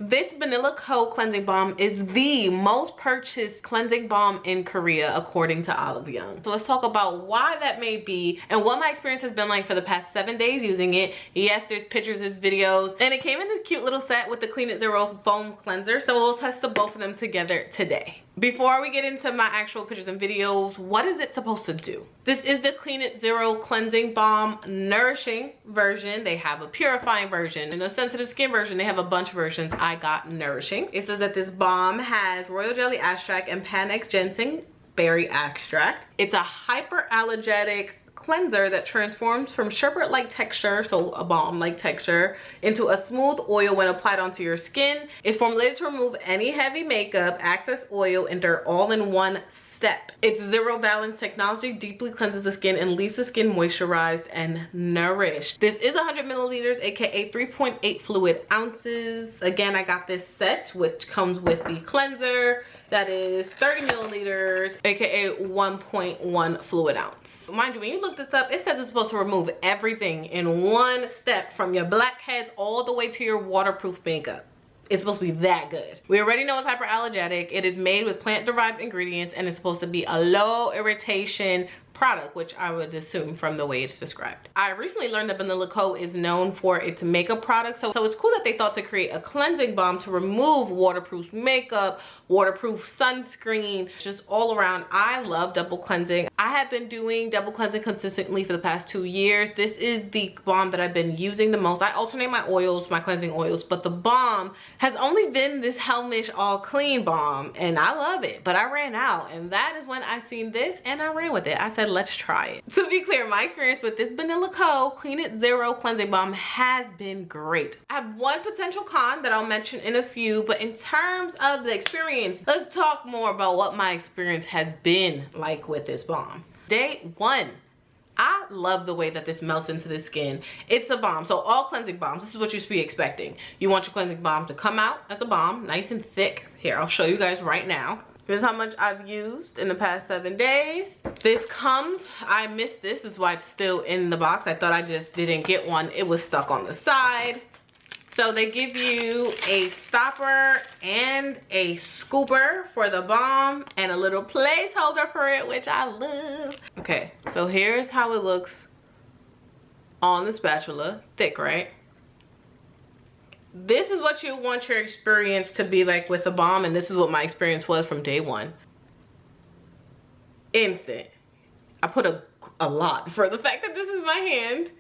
This Banila cleansing balm is the most purchased cleansing balm in Korea according to Olive Young. So let's talk about why that may be and what my experience has been like for the past 7 days using it. Yes, there's pictures, there's videos, and it came in this cute little set with the Clean It Zero foam cleanser. So we'll test the both of them together today. Before we get into my actual pictures and videos, what is it supposed to do? This is the Clean It Zero cleansing balm nourishing version. They have a purifying version and a sensitive skin version. They have a bunch of versions. I got nourishing. It says that this balm has royal jelly extract and Panax ginseng berry extract. It's a hyperallergenic cleanser that transforms from sherbet-like texture, so a balm-like texture, into a smooth oil when applied onto your skin. It's formulated to remove any heavy makeup, excess oil, and dirt all in one step. Its zero balance technology deeply cleanses the skin and leaves the skin moisturized and nourished. This is 100 milliliters, aka 3.8 fluid ounces. Again, I got this set, which comes with the cleanser. That is 30 milliliters, aka 1.1 fluid ounce. Mind you, when you look this up, it says it's supposed to remove everything in one step, from your blackheads all the way to your waterproof makeup. It's supposed to be that good. We already know it's hyperallergenic. It is made with plant-derived ingredients and it's supposed to be a low irritation product, which I would assume from the way it's described. I recently learned that Banila Co is known for its makeup products, so it's cool that they thought to create a cleansing balm to remove waterproof makeup, waterproof sunscreen, just all around. I love double cleansing. I have been doing double cleansing consistently for the past 2 years. This is the balm that I've been using the most. I alternate my oils, my cleansing oils, but the balm has only been this Helmish All Clean balm and I love it, but I ran out, and that is when I seen this and I ran with it. I said, let's try it. To be clear, my experience with this Banila Co Clean It Zero cleansing balm has been great. I have one potential con that I'll mention in a few, but in terms of the experience, let's talk more about what my experience has been like with this balm. Day one, I love the way that this melts into the skin. It's a balm. So all cleansing balms, this is what you should be expecting. You want your cleansing balm to come out as a balm, nice and thick. Here, I'll show you guys right now. Here's how much I've used in the past 7 days. This comes, I missed this. This is why it's still in the box. I thought I just didn't get one. It was stuck on the side. So they give you a stopper and a scooper for the balm and a little placeholder for it, which I love. Okay, so here's how it looks on the spatula. Thick, right? This is what you want your experience to be like with a balm, and this is what my experience was from day one. Instant. I put a lot for the fact that this is my hand,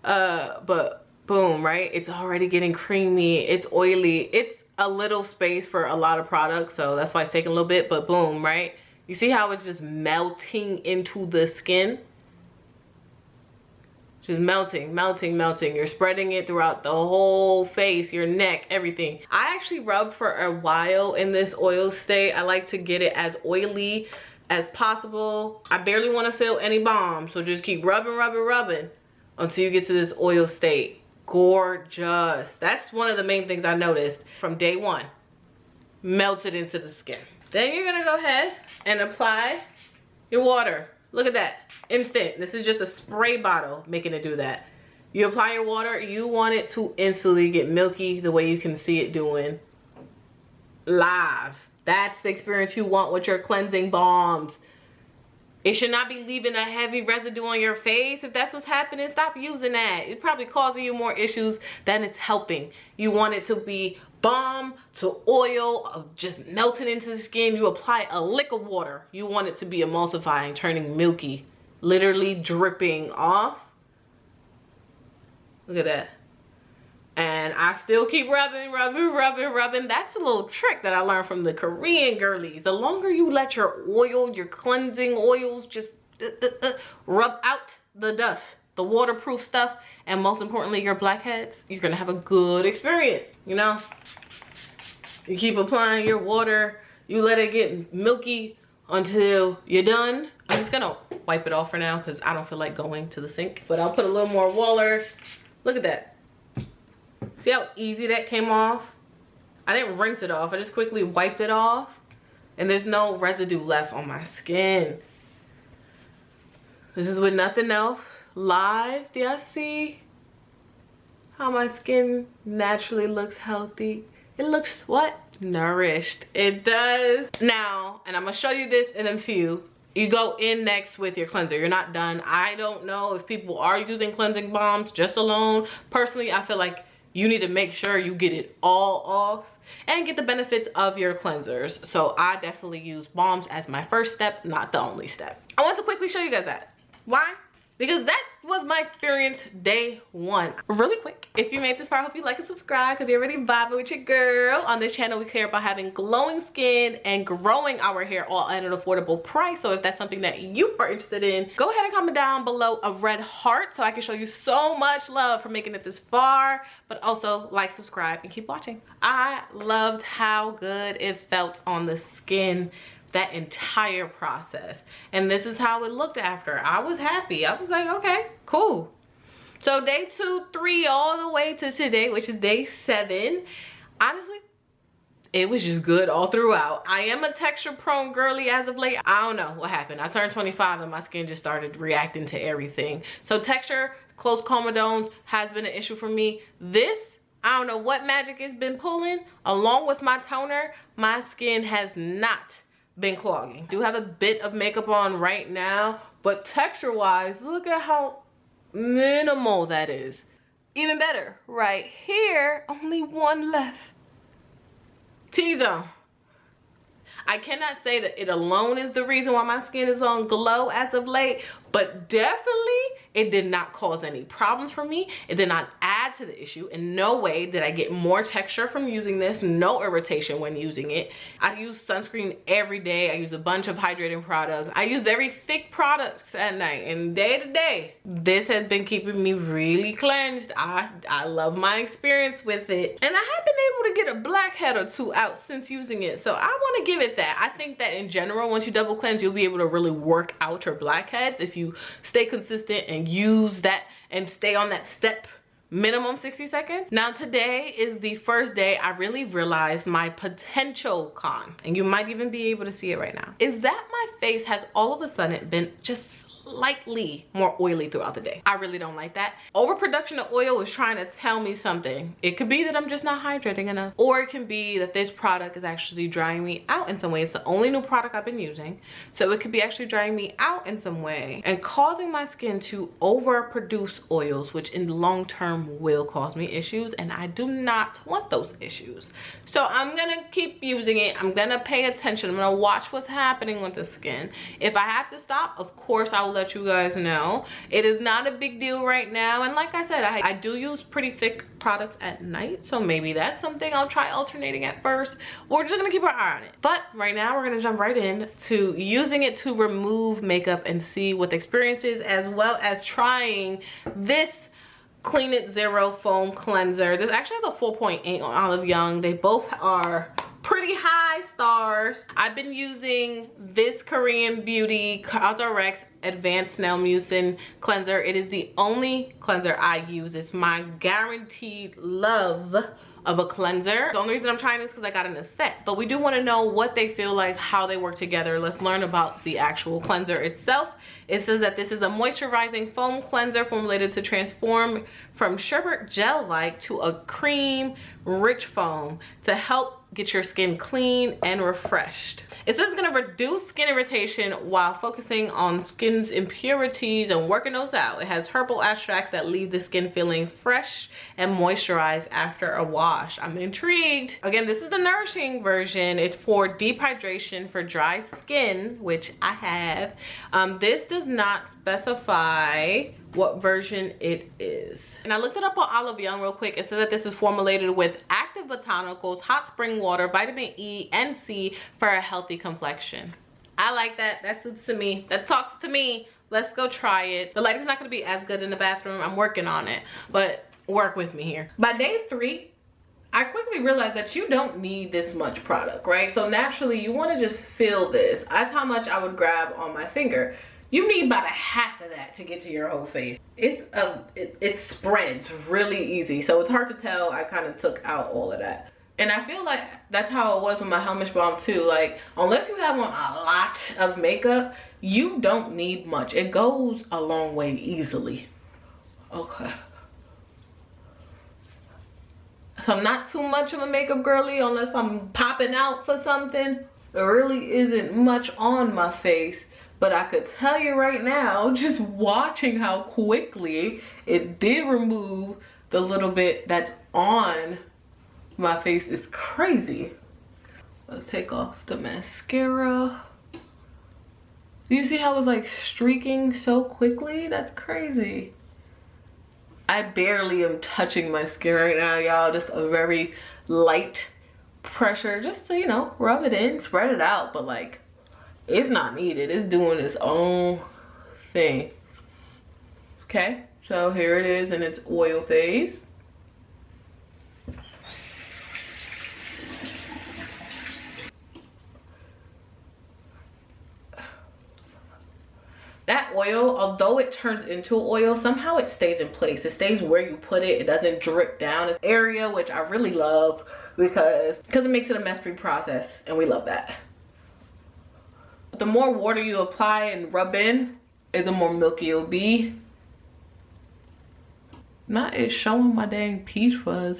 but boom, right? It's already getting creamy, it's oily. It's a little space for a lot of products, so that's why it's taking a little bit, but boom, right? You see how it's just melting into the skin? Just melting, melting, melting. You're spreading it throughout the whole face, your neck, everything. I actually rub for a while in this oil state. I like to get it as oily as possible. I barely want to feel any balm, so just keep rubbing, rubbing, rubbing until you get to this oil state. Gorgeous. That's one of the main things I noticed from day one. Melted into the skin. Then you're gonna go ahead and apply your water. Look at that, instant. This is just a spray bottle making it do that. You apply your water, you want it to instantly get milky the way you can see it doing live. That's the experience you want with your cleansing balms. It should not be leaving a heavy residue on your face. If that's what's happening, stop using that. It's probably causing you more issues than it's helping. You want it to be balm to oil of just melting into the skin. You apply a lick of water. You want it to be emulsifying, turning milky, literally dripping off. Look at that. And I still keep rubbing, rubbing, rubbing, rubbing. That's a little trick that I learned from the Korean girlies. The longer you let your oil, your cleansing oils just rub out the dust, the waterproof stuff, and most importantly, your blackheads, you're gonna have a good experience, you know? You keep applying your water, you let it get milky until you're done. I'm just gonna wipe it off for now because I don't feel like going to the sink, but I'll put a little more water. Look at that. See how easy that came off? I didn't rinse it off. I just quickly wiped it off. And there's no residue left on my skin. This is with nothing else. Live. Do y'all see how my skin naturally looks healthy? it looks what? Nourished. It does. Now, and I'm gonna show you this in a few. You go in next with your cleanser. You're not done. I don't know if people are using cleansing balms just alone. Personally, I feel like you need to make sure you get it all off and get the benefits of your cleansers. So I definitely use balms as my first step, not the only step. I want to quickly show you guys that. Why? Because that was my experience day one. Really quick, if you made this far, I hope you like and subscribe because you're already vibing with your girl. On this channel, we care about having glowing skin and growing our hair all at an affordable price. So if that's something that you are interested in, go ahead and comment down below a red heart so I can show you so much love for making it this far. But also like, subscribe, and keep watching. I loved how good it felt on the skin, that entire process, and this is how it looked after. I was happy. I was like, okay, cool. So day 2, 3, all the way to today, which is day 7, honestly, it was just good all throughout. I am a texture prone girly as of late. I don't know what happened. I turned 25 and my skin just started reacting to everything. So texture, close comedones has been an issue for me. This, I don't know what magic it's been pulling. Along with my toner, my skin has not been clogging. I do have a bit of makeup on right now, but texture wise, look at how minimal that is. Even better, right here, only one left. T-zone. I cannot say that it alone is the reason why my skin is on glow as of late, but definitely it did not cause any problems for me. It did not add to the issue. In no way did I get more texture from using this, no irritation when using it. I use sunscreen every day. I use a bunch of hydrating products. I use very thick products at night, and day to day, this has been keeping me really cleansed. I love my experience with it, and I have been able to get a blackhead or 2 out since using it, so I want to give it that. I think that in general, once you double cleanse, you'll be able to really work out your blackheads if you stay consistent and use that and stay on that step minimum 60 seconds. Now today is the first day I really realized my potential con, and you might even be able to see it right now, is that my face has all of a sudden been just slightly more oily throughout the day. I really don't like that. Overproduction of oil is trying to tell me something. It could be that I'm just not hydrating enough, or it can be that this product is actually drying me out in some way. It's the only new product I've been using, so it could be actually drying me out in some way and causing my skin to overproduce oils, which in the long term will cause me issues, and I do not want those issues. So I'm gonna keep using it. I'm gonna pay attention. I'm gonna watch what's happening with the skin. If I have to stop, of course I will let you guys know. It is not a big deal right now, and like I said, I do use pretty thick products at night, so maybe that's something I'll try alternating at first. We're just gonna keep our eye on it. But right now we're gonna jump right in to using it to remove makeup and see what the experience is, as well as trying this Clean It Zero Foam Cleanser. This actually has a 4.8 on Olive Young. They both are pretty high stars. I've been using this Korean Beauty CosRx Advanced Snail Mucin cleanser. It is the only cleanser I use. It's my guaranteed love of a cleanser. The only reason I'm trying this is because I got in a set, but we do want to know what they feel like, how they work together. Let's learn about the actual cleanser itself. It says that this is a moisturizing foam cleanser formulated to transform from sherbet gel-like to a cream rich foam to help get your skin clean and refreshed. It says it's gonna reduce skin irritation while focusing on skin's impurities and working those out. It has herbal extracts that leave the skin feeling fresh and moisturized after a wash. I'm intrigued. Again, this is the nourishing version. It's for dehydration for dry skin, which I have. This does not specify what version it is, and I looked it up on Olive Young real quick. It says that this is formulated with active botanicals, hot spring water, vitamin E and C for a healthy complexion. I like that. That suits to me. That talks to me. Let's go try it. The lighting's not going to be as good in the bathroom. I'm working on it, but work with me here. By day 3, I quickly realized that you don't need this much product, right? So naturally you want to just feel this. That's how much I would grab on my finger. You need about a half of that to get to your whole face. It spreads really easy, so it's hard to tell. I kind of took out all of that, and I feel like that's how it was with my Helmish Balm too. Like, unless you have on a lot of makeup, you don't need much. It goes a long way easily. Okay. So I'm not too much of a makeup girly unless I'm popping out for something. There really isn't much on my face. But I could tell you right now, just watching how quickly it did remove the little bit that's on my face is crazy. Let's take off the mascara. Do you see how it's like streaking so quickly? That's crazy. I barely am touching my skin right now, y'all. Just a very light pressure, just to, you know, rub it in, spread it out. But like, it's not needed. It's doing its own thing. Okay, so here it is in its oil phase. That oil, although it turns into oil, somehow it stays in place. It stays where you put it. It doesn't drip down its area, which I really love because it makes it a mess-free process, and we love that. The more water you apply and rub in, the more milky it'll be. Not it showing my dang peach fuzz.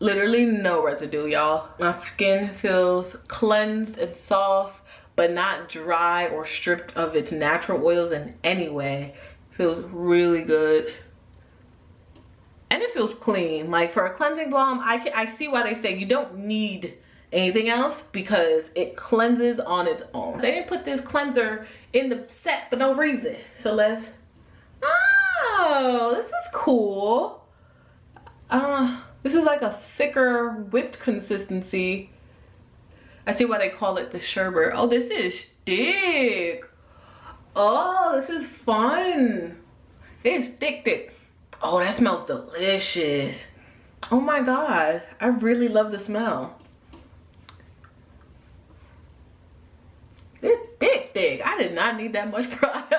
Literally no residue, y'all. My skin feels cleansed and soft, but not dry or stripped of its natural oils in any way. Feels really good. And it feels clean. Like for a cleansing balm, I see why they say you don't need anything else because it cleanses on its own. They didn't put this cleanser in the set for no reason. So let's, oh, this is cool. This is like a thicker whipped consistency. I see why they call it the sherbet. Oh, this is thick. Oh, this is fun. It's thick. Oh, that smells delicious. Oh my God, I really love the smell. It's thick. I did not need that much product.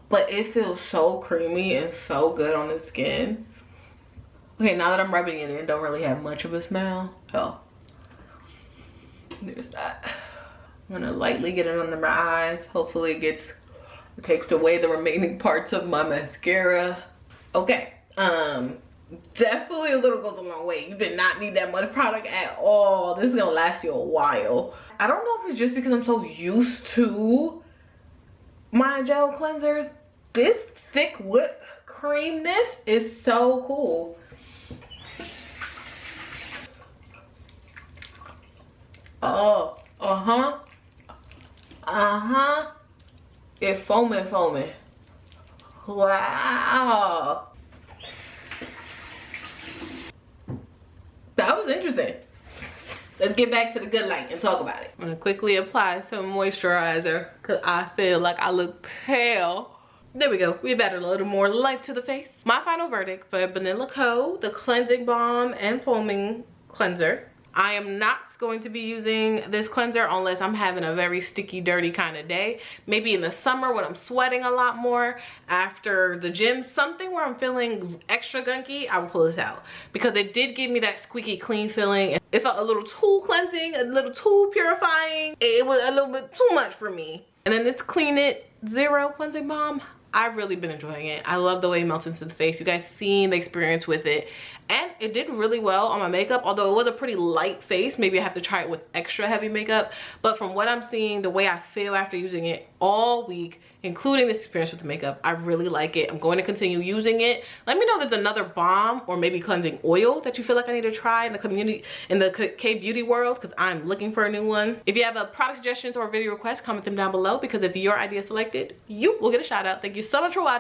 But it feels so creamy and so good on the skin. Okay, now that I'm rubbing it in, don't really have much of a smell. Oh, there's that. I'm gonna lightly get it under my eyes. Hopefully it takes away the remaining parts of my mascara. Okay, definitely a little goes a long way. You did not need that much product at all. This is gonna last you a while. I don't know if it's just because I'm so used to my gel cleansers. This thick whipped creamness is so cool. Oh, it's foaming. Wow. That was interesting. Let's get back to the good light and talk about it. I'm gonna quickly apply some moisturizer because I feel like I look pale. There we go. We've added a little more life to the face. My final verdict for Banila Co, the cleansing balm and foaming cleanser. I am not going to be using this cleanser unless I'm having a very sticky, dirty kind of day. Maybe in the summer when I'm sweating a lot more after the gym, something where I'm feeling extra gunky, I will pull this out because it did give me that squeaky clean feeling. It felt a little too cleansing, a little too purifying. It was a little bit too much for me. And then this Clean It Zero cleansing balm, I've really been enjoying it. I love the way it melts into the face. You guys seen the experience with it. And it did really well on my makeup, although it was a pretty light face. Maybe I have to try it with extra heavy makeup. But from what I'm seeing, the way I feel after using it all week, including this experience with the makeup, I really like it. I'm going to continue using it. Let me know if there's another balm or maybe cleansing oil that you feel like I need to try in the community, in the K-beauty world, because I'm looking for a new one. If you have a product suggestions or video requests, comment them down below, because if your idea is selected, you will get a shout out. Thank you so much for watching.